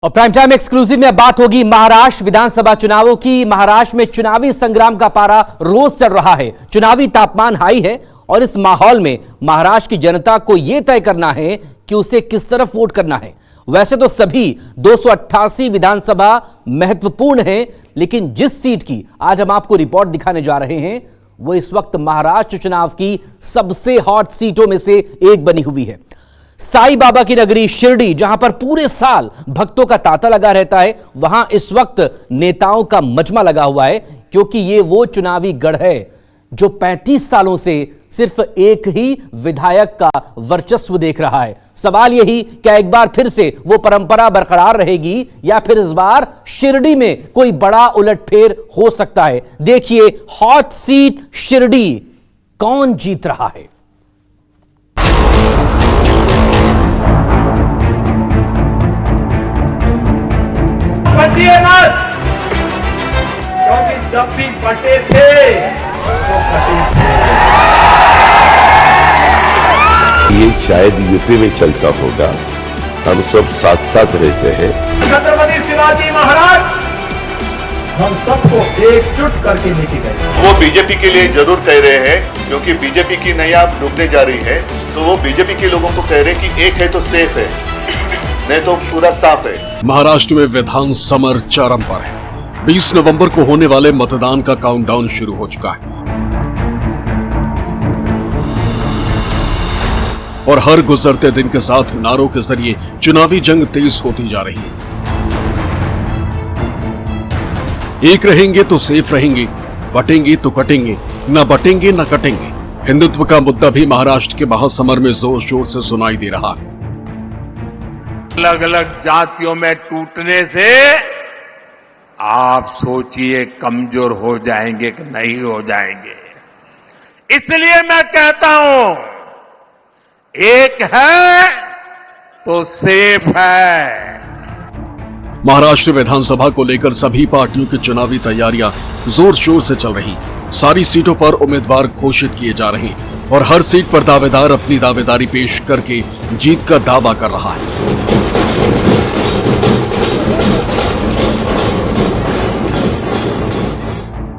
और prime time exclusive में बात होगी महाराष्ट्र विधानसभा चुनावों की। महाराष्ट्र में चुनावी संग्राम का पारा रोज चढ़ रहा है, चुनावी तापमान हाई है और इस माहौल में महाराष्ट्र की जनता को यह तय करना है कि उसे किस तरफ वोट करना है। वैसे तो सभी 288 विधानसभा महत्वपूर्ण है, लेकिन जिस सीट की आज हम आपको रिपोर्ट दिखाने जा रहे हैं वो इस वक्त महाराष्ट्र चुनाव की सबसे हॉट सीटों में से एक बनी हुई है। साईं बाबा की नगरी शिरडी, जहां पर पूरे साल भक्तों का तांता लगा रहता है, वहां इस वक्त नेताओं का मजमा लगा हुआ है, क्योंकि ये वो चुनावी गढ़ है जो 35 सालों से सिर्फ एक ही विधायक का वर्चस्व देख रहा है। सवाल यही, क्या एक बार फिर से वो परंपरा बरकरार रहेगी या फिर इस बार शिरडी में कोई बड़ा उलटफेर हो सकता है। देखिए हॉट सीट शिरडी, कौन जीत रहा है। क्योंकि जब भी बटे थे तो कटे थे। ये शायद यूपी में चलता होगा, हम सब साथ साथ रहते हैं। छत्रपति शिवाजी महाराज हम सबको एकजुट करके लेके गए। वो बीजेपी के लिए जरूर कह रहे हैं, क्योंकि बीजेपी की नैया डूबने जा रही है, तो वो बीजेपी के लोगों को कह रहे हैं कि एक है तो सेफ है, नहीं तो पूरा साफ है। महाराष्ट्र में विधान समर चरम पर है। 20 नवंबर को होने वाले मतदान का काउंटडाउन शुरू हो चुका है और हर गुजरते दिन के साथ नारों के जरिए चुनावी जंग तेज होती जा रही है। एक रहेंगे तो सेफ रहेंगे, बटेंगे तो कटेंगे, न बटेंगे न कटेंगे। हिंदुत्व का मुद्दा भी महाराष्ट्र के महासमर में जोर शोर से सुनाई दे रहा है। अलग अलग जातियों में टूटने से आप सोचिए कमजोर हो जाएंगे कि नहीं हो जाएंगे। इसलिए मैं कहता हूं, एक है तो सेफ है। महाराष्ट्र विधानसभा को लेकर सभी पार्टियों की चुनावी तैयारियां जोर शोर से चल रही। सारी सीटों पर उम्मीदवार घोषित किए जा रहे हैं और हर सीट पर दावेदार अपनी दावेदारी पेश करके जीत का दावा कर रहा है।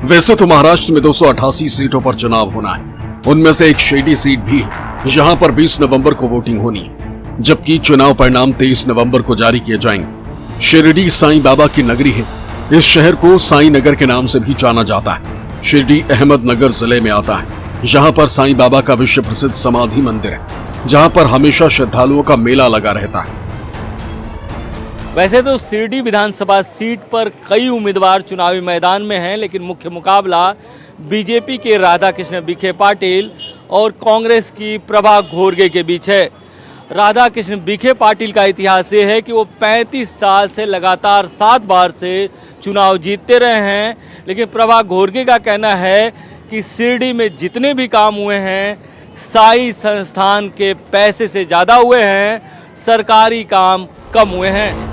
वैसे तो महाराष्ट्र में 288 सीटों पर चुनाव होना है, उनमें से एक शिरडी सीट भी है जहां पर 20 नवंबर को वोटिंग होनी है, जबकि चुनाव परिणाम 23 नवंबर को जारी किए जाएंगे। शिरडी साईं बाबा की नगरी है। इस शहर को साईं नगर के नाम से भी जाना जाता है। शिरडी अहमदनगर जिले में आता है। यहाँ पर साईं बाबा का विश्व प्रसिद्ध समाधि मंदिर है, जहाँ पर हमेशा श्रद्धालुओं का मेला लगा रहता है। वैसे तो शिरडी विधानसभा सीट पर कई उम्मीदवार चुनावी मैदान में हैं, लेकिन मुख्य मुकाबला बीजेपी के राधाकृष्ण विखे पाटिल और कांग्रेस की प्रभा घोरगे के बीच है। राधाकृष्ण विखे पाटिल का इतिहास ये है कि वो 35 साल से लगातार 7 बार से चुनाव जीतते रहे हैं, लेकिन प्रभा घोरगे का कहना है कि शिरडी में जितने भी काम हुए हैं साई संस्थान के पैसे से ज़्यादा हुए हैं, सरकारी काम कम हुए हैं।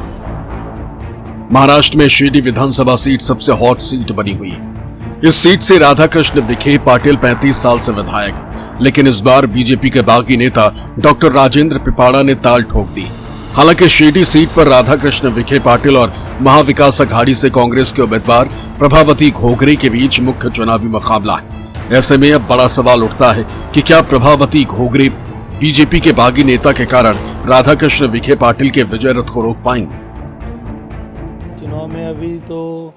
महाराष्ट्र में शिरडी विधानसभा सीट सबसे हॉट सीट बनी हुई है। इस सीट से राधाकृष्ण विखे पाटिल 35 साल से विधायक है, लेकिन इस बार बीजेपी के बागी नेता डॉक्टर राजेंद्र पिपाड़ा ने ताल ठोक दी। हालांकि शिरडी सीट पर राधाकृष्ण विखे पाटिल और महाविकास अघाड़ी से कांग्रेस के उम्मीदवार प्रभावती घोगरे के बीच मुख्य चुनावी मुकाबला है। ऐसे में अब बड़ा सवाल उठता है कि क्या प्रभावती घोगरे बीजेपी के बागी नेता के कारण राधाकृष्ण विखे पाटिल के विजय रथ को रोक पाएंगे। चुनाव में अभी तो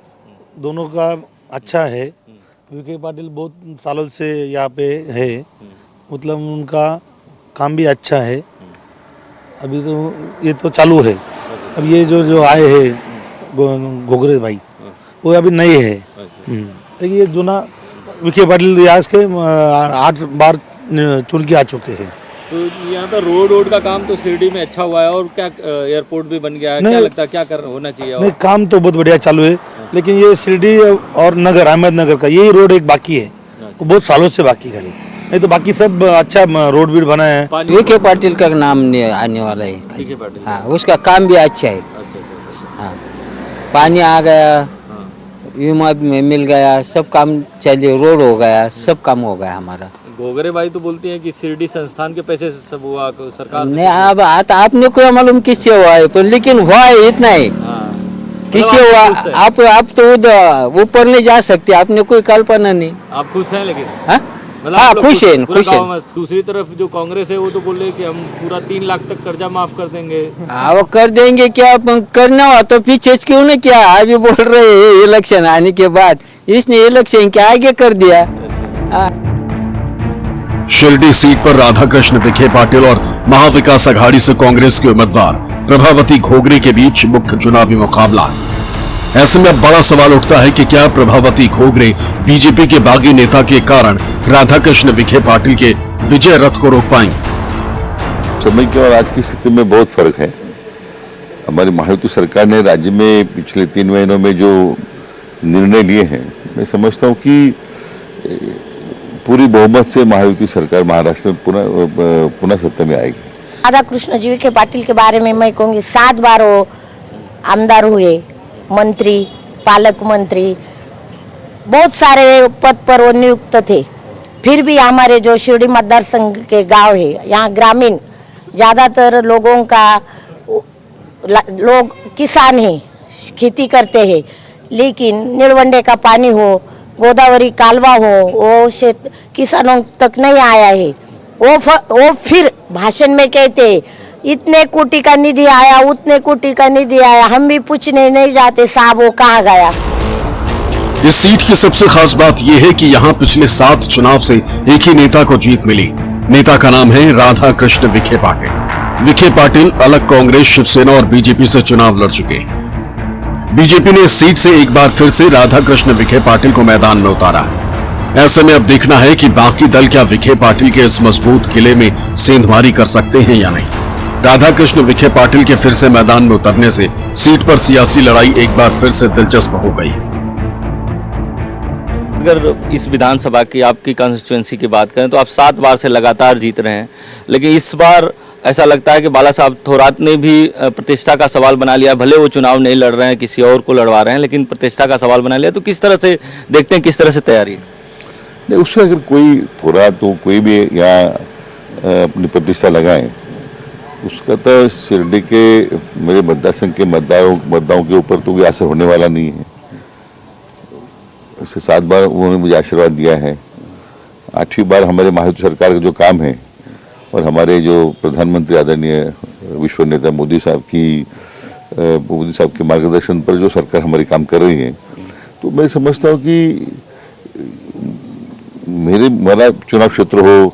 दोनों का अच्छा है। विखे पाटिल बहुत सालों से यहाँ पे है, मतलब उनका काम भी अच्छा है। अभी तो ये तो चालू है। अब ये जो आए हैं घोगरे भाई, वो अभी नए है। ये जुना विखे पाटिल रियाज के 8 बार चुन के आ चुके हैं। तो यहाँ पर रोड का काम तो शिरडी में अच्छा हुआ है और क्या एयरपोर्ट भी बन गया है, क्या लगता है क्या होना चाहिए? नहीं, काम तो बहुत बढ़िया चालू है, लेकिन ये शिरडी और नगर अहमदनगर का यही रोड एक बाकी है, वो बहुत सालों से बाकी खाली, नहीं तो बाकी सब अच्छा रोड भी बना है। विखे पाटिल का नाम आने वाला है। हाँ, उसका काम भी अच्छा है। हाँ, पानी आ गया, बीमा में मिल गया, सब काम चलिए, रोड हो गया, सब काम हो गया हमारा। गोगरे भाई तो बोलती हैं कि शिरडी संस्थान के पैसे से सब हुआ, सरकार से नहीं, अब आपने कोई मालूम किससे हुआ है, पर लेकिन हुआ है इतना ही। किससे हुआ आप तो उधर ऊपर नहीं जा सकते, आपने कोई कल्पना नहीं। आप खुश हैं लेकिन? मतलब हाँ, खुश है, खुश है। दूसरी तरफ जो कांग्रेस है वो तो बोल रही है कि हम पूरा 3 लाख तक कर्जा माफ कर देंगे। वो कर देंगे, क्या करना हो तो पीछे क्यों नहीं किया? अभी बोल रहे हैं इलेक्शन आने के बाद, इसने इलेक्शन के आगे कर दिया। शिरडी सीट पर राधाकृष्ण विखे पाटिल और महाविकास अघाड़ी से कांग्रेस के उम्मीदवार प्रभावती घोगरे के बीच मुख्य चुनावी मुकाबला। ऐसे में अब बड़ा सवाल उठता है कि क्या प्रभावती घोगरे बीजेपी के बागी नेता के कारण राधाकृष्ण विखे पाटिल के विजय रथ को रोक पाएंगे? समय के और आज की स्थिति में बहुत फर्क है। हमारी महायुति सरकार ने राज्य में पिछले 3 महीनों में जो निर्णय लिए हैं, मैं समझता हूँ कि पूरी बहुमत से महायुति सरकार महाराष्ट्र में पुनः सत्ता में आएगी। राधाकृष्ण जी विखे पाटिल के बारे में मैं कहूँगी, 7 बार वो आमदार हुए, मंत्री, पालक मंत्री, बहुत सारे पद पर वो नियुक्त थे। फिर भी हमारे जो शिरडी मतदार संघ के गांव है, यहाँ ग्रामीण ज़्यादातर लोगों का लोग किसान हैं, खेती करते हैं, लेकिन नीलवंडे का पानी हो, गोदावरी कालवा हो, वो किसानों तक नहीं आया है। वो फिर भाषण में कहते इतने कोटि का निधि आया, उतने कोटि का निधि आया, हम भी पूछने नहीं जाते साहब वो कहाँ गया। इस सीट की सबसे खास बात यह है कि यहाँ पिछले 7 चुनाव से एक ही नेता को जीत मिली। नेता का नाम है राधाकृष्ण विखे पाटिल। विखे पाटिल अलग कांग्रेस, शिवसेना और बीजेपी से चुनाव लड़ चुके। बीजेपी ने इस सीट से एक बार फिर से राधाकृष्ण विखे पाटिल को मैदान में उतारा। ऐसे में अब देखना है कि बाकी दल क्या विखे पाटिल के इस मजबूत किले में सेंधमारी कर सकते हैं या नहीं। राधाकृष्ण विखे पाटिल के फिर से मैदान में उतरने से सीट पर सियासी लड़ाई एक बार फिर से दिलचस्प हो गई। अगर इस विधानसभा की आपकी कॉन्स्टिट्यूएंसी की बात करें तो आप 7 बार से लगातार जीत रहे हैं, लेकिन इस बार ऐसा लगता है कि बाला साहब थोरात ने भी प्रतिष्ठा का सवाल बना लिया। भले वो चुनाव नहीं लड़ रहे हैं, किसी और को लड़वा रहे हैं, लेकिन प्रतिष्ठा का सवाल बना लिया। तो किस तरह से देखते हैं, किस तरह से तैयारी है? नहीं, उससे अगर कोई थोरात हो, कोई भी यहाँ अपनी प्रतिष्ठा लगाए, उसका तो शिरडी के मेरे मतदार संघ के मतदाताओं के ऊपर तो कोई असर होने वाला नहीं है। उससे 7 बार उन्होंने मुझे आशीर्वाद दिया है। 8वीं बार हमारे महायुति सरकार का जो काम है और हमारे जो प्रधानमंत्री आदरणीय विश्व नेता मोदी साहब के मार्गदर्शन पर जो सरकार हमारी काम कर रही है, तो मैं समझता हूँ कि मेरा चुनाव क्षेत्र हो,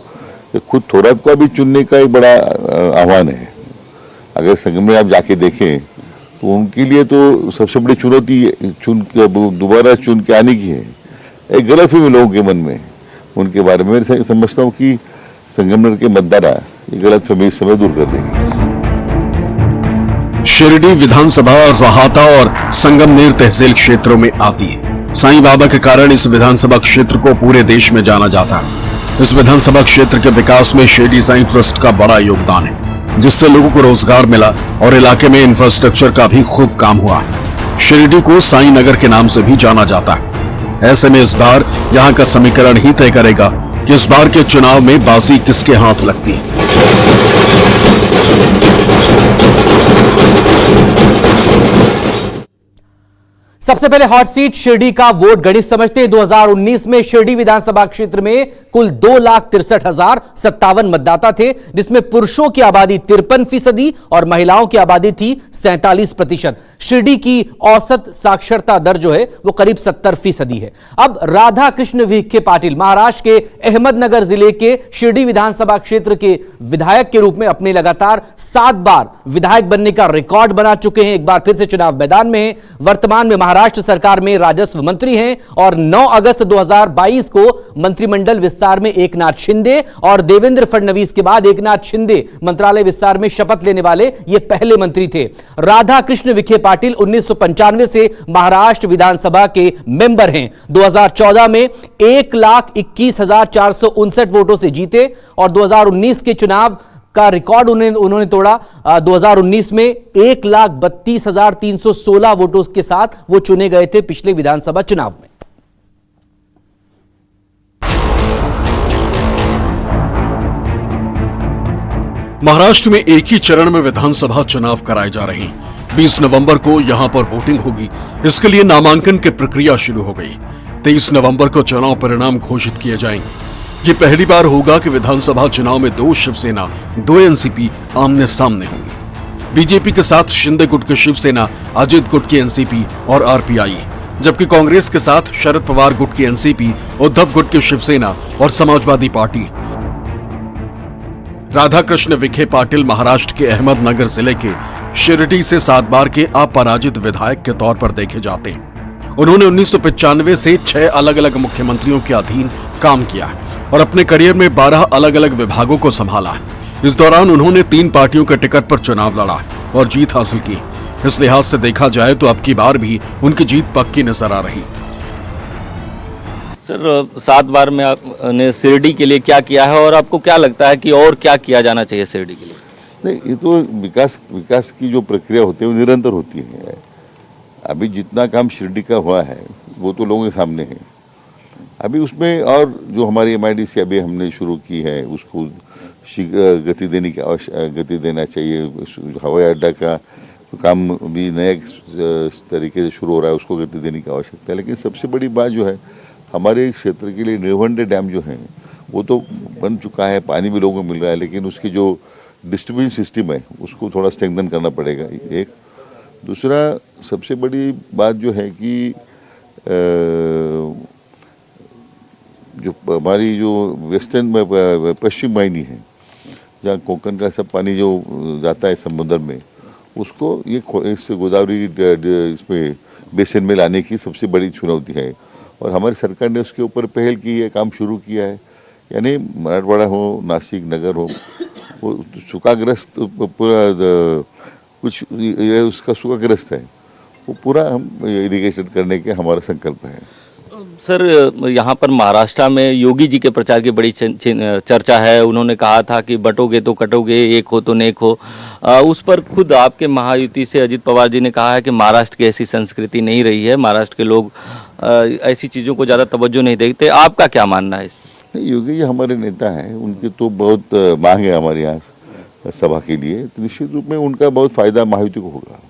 खुद थोरात को भी चुनने का एक बड़ा आह्वान है। अगर संगम में आप जाके देखें तो उनके लिए तो सबसे बड़ी चुनौती दोबारा चुन के आने की है। एक गलतफहमी लोगों के मन में उनके बारे में मैं समझता हूँ कि संगमनेर के मतदाता ये गलतफहमी इस समय दूर कर देंगे। शिरडी विधानसभा राहाता और संगमनेर तहसील क्षेत्रों में आती है। साईं बाबा के कारण इस विधानसभा क्षेत्र को पूरे देश में जाना जाता है। इस विधानसभा क्षेत्र के विकास में शिरडी साईं ट्रस्ट का बड़ा योगदान है, जिससे लोगों को रोजगार मिला और इलाके में इंफ्रास्ट्रक्चर का भी खूब काम हुआ है। शिरडी को साईं नगर के नाम से भी जाना जाता है। ऐसे में इस बार यहाँ का समीकरण ही तय करेगा कि इस बार के चुनाव में बाजी किसके हाथ लगती है। सबसे पहले हॉट सीट शिरडी का वोट गणित समझते हैं। 2019 में शिरडी विधानसभा क्षेत्र में कुल 2,63,057 मतदाता थे, जिसमें पुरुषों की आबादी 53% और महिलाओं की आबादी थी 47%। शिरडी की औसत साक्षरता दर जो है वो करीब 70% है। अब राधाकृष्ण विखे पाटिल महाराष्ट्र के अहमदनगर जिले के शिरडी विधानसभा क्षेत्र के विधायक के रूप में अपने लगातार 7 बार विधायक बनने का रिकॉर्ड बना चुके हैं। एक बार फिर से चुनाव मैदान में हैं। वर्तमान में महाराष्ट्र सरकार में राजस्व मंत्री हैं और 9 अगस्त 2022 को मंत्रिमंडल विस्तार में एकनाथ शिंदे और देवेंद्र फडणवीस के बाद एकनाथ शिंदे मंत्रालय विस्तार में शपथ लेने वाले ये पहले मंत्री थे। राधाकृष्ण विखे पाटिल 1995 से महाराष्ट्र विधानसभा के मेंबर हैं। 2014 में 1,21,459 वोटों से जीते और 2019 के चुनाव का रिकॉर्ड उन्होंने तोड़ा। 2019 में 1,32,316 वोटों के साथ वो चुने गए थे पिछले विधानसभा चुनाव में। महाराष्ट्र में एक ही चरण में विधानसभा चुनाव कराए जा रहे हैं। 20 नवंबर को यहां पर वोटिंग होगी। इसके लिए नामांकन की प्रक्रिया शुरू हो गई। 23 नवंबर को चुनाव परिणाम घोषित किए जाएंगे। ये पहली बार होगा कि विधानसभा चुनाव में 2 शिवसेना 2 एनसीपी आमने सामने होंगे। बीजेपी के साथ शिंदे गुट की शिवसेना, अजित गुट की एनसीपी और आरपीआई, जबकि कांग्रेस के साथ शरद पवार गुट की एनसीपी, उद्धव गुट की शिवसेना और समाजवादी पार्टी। राधाकृष्ण विखे पाटिल महाराष्ट्र के अहमदनगर जिले के शिरडी से 7 बार के अपराजित विधायक के तौर पर देखे जाते हैं। उन्होंने 1995 से 6 अलग अलग मुख्यमंत्रियों के अधीन काम किया और अपने करियर में 12 अलग अलग विभागों को संभाला। इस दौरान उन्होंने 3 पार्टियों के टिकट पर चुनाव लड़ा और जीत हासिल की। इस लिहाज से देखा जाए तो अब की बार भी उनकी जीत पक्की नजर आ रही। सर, 7 बार में आपने शिरडी के लिए क्या किया है और आपको क्या लगता है कि और क्या किया जाना चाहिए शिरडी के लिए? नहीं, ये तो विकास की जो प्रक्रिया होती है वो निरंतर होती है। अभी जितना काम शिरडी का हुआ है वो तो लोगों के सामने है। अभी उसमें और जो हमारी एमआईडीसी अभी हमने शुरू की है उसको गति देना चाहिए। हवाई अड्डा का काम भी नए तरीके से शुरू हो रहा है, उसको गति देने की आवश्यकता है। लेकिन सबसे बड़ी बात जो है, हमारे क्षेत्र के लिए निलवंडे डैम जो है वो तो बन चुका है, पानी भी लोगों को मिल रहा है, लेकिन उसकी जो डिस्ट्रीब्यूशन सिस्टम है उसको थोड़ा स्ट्रेंथन करना पड़ेगा। एक दूसरा सबसे बड़ी बात जो है कि जो हमारी जो वेस्टर्न पश्चिम वाहिनी है, जहाँ कोंकण का सब पानी जो जाता है समुद्र में, उसको ये इस गोदावरी इसमें बेसिन में लाने की सबसे बड़ी चुनौती है और हमारी सरकार ने उसके ऊपर पहल की है, काम शुरू किया है। यानी मराठवाड़ा हो, नासिक नगर हो, वो सूखाग्रस्त पूरा कुछ उसका सूखाग्रस्त है, वो पूरा हम इरिगेशन करने के हमारा संकल्प है। सर, यहाँ पर महाराष्ट्र में योगी जी के प्रचार की बड़ी चर्चा है। उन्होंने कहा था कि बटोगे तो कटोगे, एक हो तो नेक हो। उस पर खुद आपके महायुति से अजित पवार जी ने कहा है कि महाराष्ट्र की ऐसी संस्कृति नहीं रही है, महाराष्ट्र के लोग ऐसी चीज़ों को ज़्यादा तवज्जो नहीं देखते। आपका क्या मानना है इसमें? योगी जी हमारे नेता हैं, उनकी तो बहुत मांग है हमारे यहाँ सभा के लिए, तो निश्चित रूप में उनका बहुत फायदा महायुति को होगा।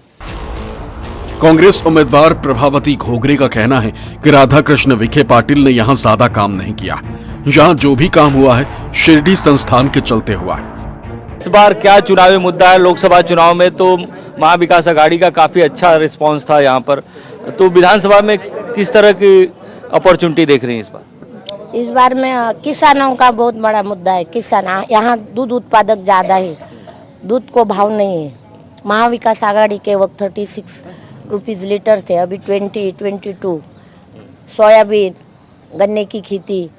कांग्रेस उम्मीदवार प्रभावती घोगरे का कहना है कि राधाकृष्ण विखे पाटिल ने यहां ज्यादा काम नहीं किया। यहां जो भी काम हुआ है शिरडी संस्थान के चलते हुआ है। इस बार क्या चुनावी मुद्दा है? लोकसभा चुनाव में तो महाविकास आघाड़ी का काफी अच्छा रिस्पांस था यहाँ पर, तो विधानसभा में किस तरह की अपॉर्चुनिटी देख रही हैं इस बार? इस बार में किसानों का बहुत बड़ा मुद्दा है। किसान यहाँ दूध उत्पादक ज़्यादा है, दूध को भाव नहीं है। महाविकास आघाड़ी के वक्त 36 रुपीज़ लीटर थे, अभी 22। सोयाबीन, गन्ने की खेती,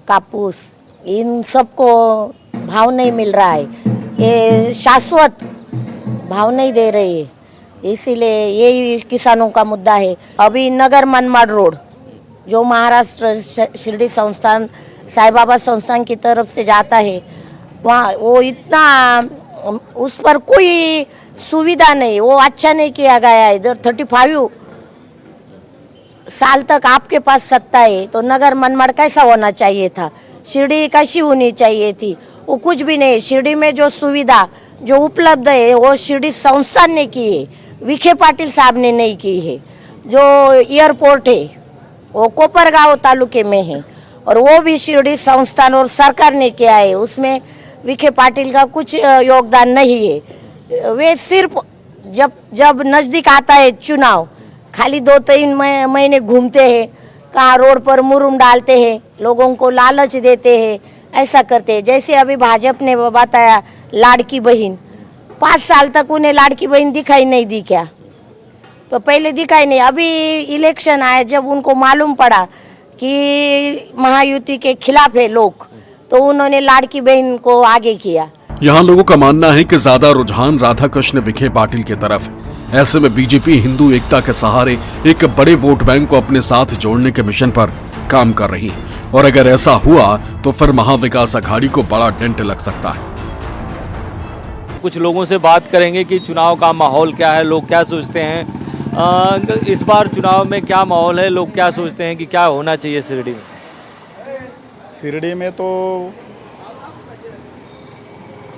कापूस, इन सबको भाव नहीं मिल रहा है। ये शाश्वत भाव नहीं दे रही है, इसीलिए यही किसानों का मुद्दा है। अभी नगर मनमाड़ रोड जो महाराष्ट्र शिरडी संस्थान साईं बाबा संस्थान की तरफ से जाता है, वहाँ वो इतना उस पर कोई सुविधा नहीं, वो अच्छा नहीं किया गया है। इधर 35 साल तक आपके पास सत्ता है तो नगर मनमाड़ कैसा होना चाहिए था, शिरडी कैसी होनी चाहिए थी, वो कुछ भी नहीं। शिरडी में जो सुविधा जो उपलब्ध है वो शिरडी संस्थान ने की है, विखे पाटिल साहब ने नहीं की है। जो एयरपोर्ट है वो कोपरगांव तालुके में है और वो भी शिरडी संस्थान और सरकार ने किया है, उसमें विखे पाटिल का कुछ योगदान नहीं है। वे सिर्फ जब नज़दीक आता है चुनाव, खाली 2-3 महीने घूमते हैं, कहाँ रोड पर मुरुम डालते हैं, लोगों को लालच देते हैं, ऐसा करते हैं। जैसे अभी भाजपा ने बताया लाड़की बहन, 5 साल तक उन्हें लाड़की बहन दिखाई नहीं दी क्या? तो पहले दिखाई नहीं, अभी इलेक्शन आया जब उनको मालूम पड़ा कि महायुति के खिलाफ है लोग, तो उन्होंने लाड़की बहन को आगे किया। यहाँ लोगों का मानना है कि ज्यादा रुझान राधाकृष्ण विखे पाटिल की तरफ। ऐसे में बीजेपी हिंदू एकता के सहारे एक बड़े वोट बैंक को अपने साथ जोड़ने के मिशन पर काम कर रही है और अगर ऐसा हुआ तो फिर महाविकास आघाड़ी को बड़ा डेंट लग सकता है। कुछ लोगों से बात करेंगे कि चुनाव का माहौल क्या है, लोग क्या सोचते हैं। इस बार चुनाव में क्या माहौल है, लोग क्या सोचते हैं कि क्या होना चाहिए शिरडी में? शिरडी में तो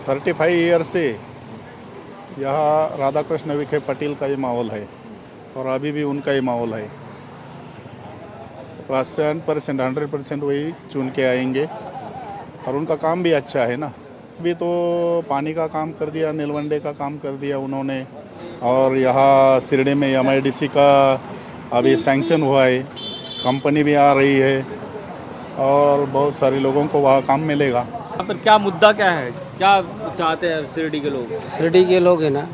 35 ईयर से यहाँ राधा कृष्ण विखे पाटिल का ही माहौल है और अभी भी उनका ही माहौल है। 100% 100% वही चुन के आएंगे और उनका काम भी अच्छा है ना। अभी तो पानी का काम कर दिया, नीलवंडे का काम कर दिया उन्होंने, और यहाँ शिरडी में MIDC का अभी सैंक्शन हुआ है, कंपनी भी आ रही है और बहुत सारे लोगों को वहाँ काम मिलेगा। यहाँ पर क्या मुद्दा क्या है, क्या चाहते हैं शिरडी के लोग? शिरडी के लोग है ना,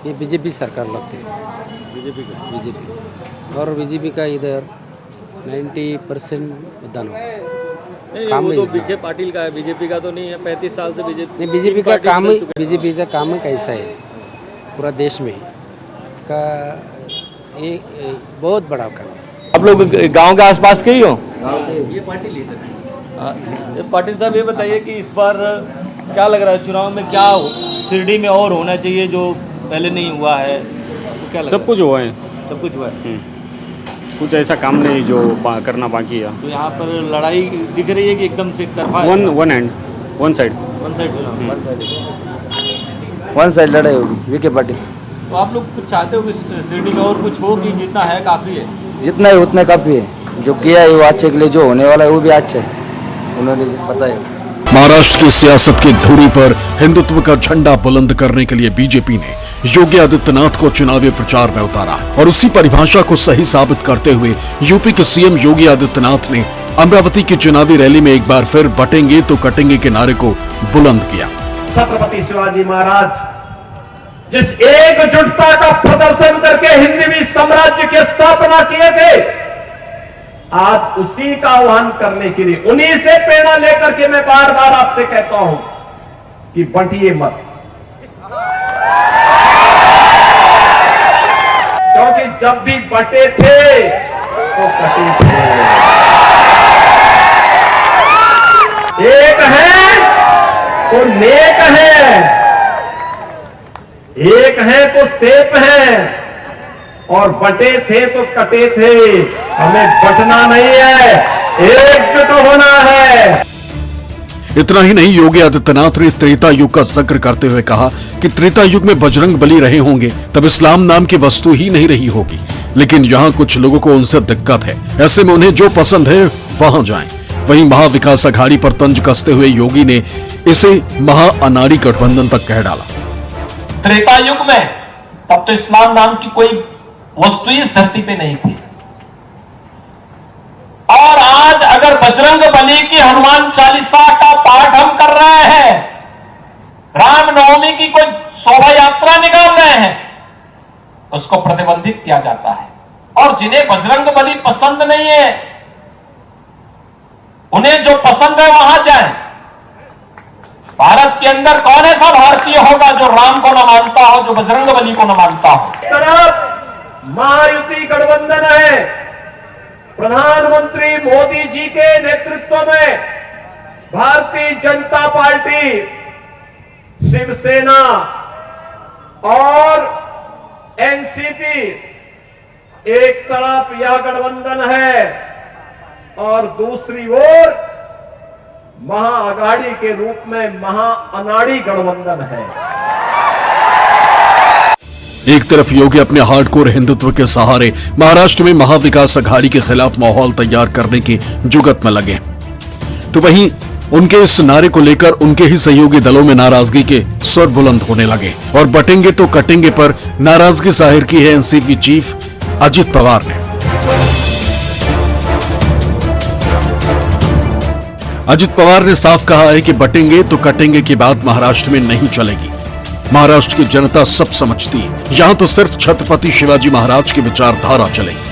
ये बीजेपी सरकार लगते हैं, बीजेपी और बीजेपी का इधर 90% मतदान हो। नहीं, वो तो विखे पाटिल का है, बीजेपी का तो नहीं है। 35 साल से बीजेपी नहीं, बीजेपी का काम ही कैसा है पूरा देश में का, ये बहुत बड़ा काम है। आप लोग गांव के आसपास के ही हो? ये पाटिल ही था। पाटिल साहब, ये बताइए कि इस बार क्या लग रहा है, चुनाव में क्या शिरडी में और होना चाहिए जो पहले नहीं हुआ है? तो क्या सब कुछ हुआ है, सब कुछ हुआ है, कुछ ऐसा काम नहीं जो करना बाकी है। तो यहाँ पर लड़ाई दिख रही है कि एकदम से तरफा वन साइड लड़ाई होगी विखे पाटिल। तो आप लोग कुछ चाहते हो कि शिरडी में और कुछ हो कि जितना है काफ़ी है? जितना है उतना काफ़ी है, जो किया है वो अच्छे के लिए, जो होने वाला है वो भी अच्छा है, उन्होंने पता है। महाराष्ट्र की सियासत की धुरी पर हिंदुत्व का झंडा बुलंद करने के लिए बीजेपी ने योगी आदित्यनाथ को चुनावी प्रचार में उतारा और उसी परिभाषा को सही साबित करते हुए यूपी के सीएम योगी आदित्यनाथ ने अमरावती की चुनावी रैली में एक बार फिर बटेंगे तो कटेंगे के नारे को बुलंद किया। छत्रपति शिवाजी महाराज जिस एकजुटता का प्रदर्शन करके हिंदवी साम्राज्य की स्थापना किए थे, आज उसी का आह्वान करने के लिए, उन्हीं से प्रेरणा लेकर के मैं बार बार आपसे कहता हूं कि बंटिए मत, क्योंकि जब भी बटे थे तो कटे थे। एक है तो नेक है, एक है तो सेफ है, और बटे थे तो कटे थे। हमें बटना नहीं है, एकजुट होना है। इतना ही नहीं, योगी आदित्यनाथ ने त्रेता युग का जिक्र करते हुए कहा कि त्रेता युग में बजरंग बली रहे होंगे तब इस्लाम नाम की वस्तु ही नहीं रही होगी, लेकिन यहाँ कुछ लोगों को उनसे दिक्कत है, ऐसे में उन्हें जो पसंद है वहां जाएं। वहीं महाविकास अघाड़ी पर तंज कसते हुए योगी ने इसे महाअनाड़ी गठबंधन तक कह डाला। त्रेता युग में तब तो इस्लाम नाम की कोई वस्तु इस धरती पे नहीं थी, और आज अगर बजरंग बली की हनुमान चालीसा का पाठ हम कर रहे हैं, रामनवमी की कोई शोभा यात्रा निकाल रहे हैं, उसको प्रतिबंधित किया जाता है। और जिन्हें बजरंग बली पसंद नहीं है, उन्हें जो पसंद है वहां जाएं। भारत के अंदर कौन ऐसा भारतीय होगा जो राम को न मानता हो, जो बजरंग बली को न मानता हो? एक तरफ महायुति गठबंधन है, प्रधानमंत्री मोदी जी के नेतृत्व में भारतीय जनता पार्टी, शिवसेना और एनसीपी, एक तरफ यह गठबंधन है और दूसरी ओर महाअघाड़ी के रूप में महाअनाड़ी गठबंधन है। एक तरफ योगी अपने हार्डकोर हिंदुत्व के सहारे महाराष्ट्र में महाविकास अघाड़ी के खिलाफ माहौल तैयार करने की जुगत में लगे, तो वहीं उनके इस नारे को लेकर उनके ही सहयोगी दलों में नाराजगी के स्वर बुलंद होने लगे और बटेंगे तो कटेंगे पर नाराजगी जाहिर की है एनसीपी चीफ अजित पवार ने। अजित पवार ने साफ कहा है कि बटेंगे तो कटेंगे की बात महाराष्ट्र में नहीं चलेगी। महाराष्ट्र की जनता सब समझती है, यहां तो सिर्फ छत्रपति शिवाजी महाराज की विचारधारा चलेगी।